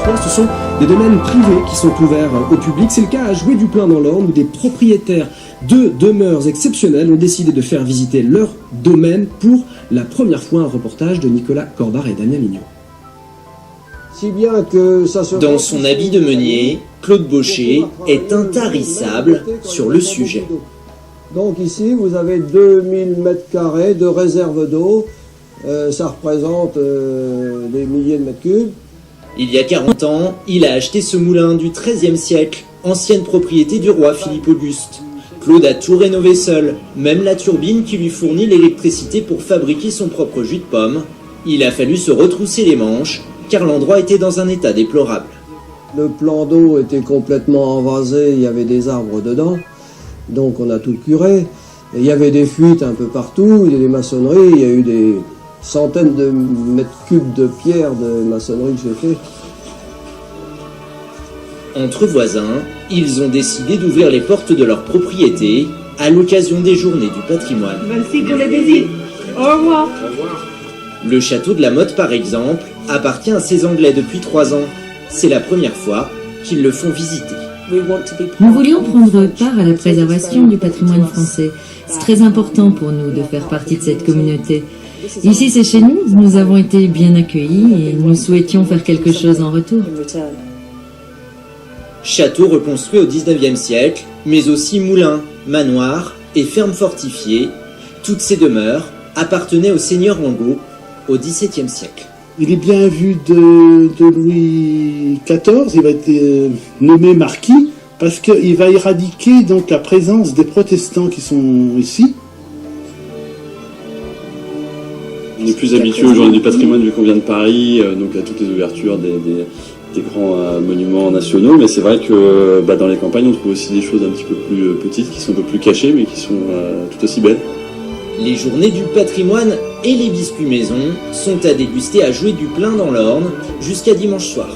parfois ce sont des domaines privés qui sont ouverts au public. C'est le cas à Jouer du Plain dans l'Orne où des propriétaires de demeures exceptionnelles ont décidé de faire visiter leur domaine pour la première fois. Un reportage de Nicolas Corbar et Damien Mignot. Si bien que ça se... Dans son habit de meunier, Claude Baucher est intarissable sur le sujet. Donc ici, vous avez 2000 m² de réserve d'eau. Ça représente des milliers de mètres cubes. Il y a 40 ans, il a acheté ce moulin du XIIIe siècle, ancienne propriété du roi Philippe Auguste. Claude a tout rénové seul, même la turbine qui lui fournit l'électricité pour fabriquer son propre jus de pomme. Il a fallu se retrousser les manches, car l'endroit était dans un état déplorable. Le plan d'eau était complètement envasé, il y avait des arbres dedans, donc on a tout curé. Et il y avait des fuites un peu partout, il y a des maçonneries, il y a eu des centaines de mètres cubes de pierre de maçonnerie que j'ai fait. Entre voisins, ils ont décidé d'ouvrir les portes de leur propriété à l'occasion des journées du patrimoine. Merci pour les visites. Au revoir. Le château de la Motte, par exemple, appartient à ces Anglais depuis 3 ans. C'est la première fois qu'ils le font visiter. Nous voulions prendre part à la préservation du patrimoine français. C'est très important pour nous de faire partie de cette communauté. Ici, c'est chez nous, nous avons été bien accueillis et nous souhaitions faire quelque chose en retour. Château reconstruit au 19e siècle, mais aussi moulins, manoirs et fermes fortifiées. Toutes ces demeures appartenaient au seigneur Angot au XVIIe siècle. Il est bien vu de Louis XIV, il va être nommé marquis, parce qu'il va éradiquer donc la présence des protestants qui sont ici. On est plus habitué aux journées du patrimoine vu qu'on vient de Paris, donc à toutes les ouvertures des grands monuments nationaux, mais c'est vrai que dans les campagnes on trouve aussi des choses un petit peu plus petites, qui sont un peu plus cachées, mais qui sont tout aussi belles. Les journées du patrimoine et les biscuits maison sont à déguster à Jouer du Plain dans l'Orne jusqu'à dimanche soir.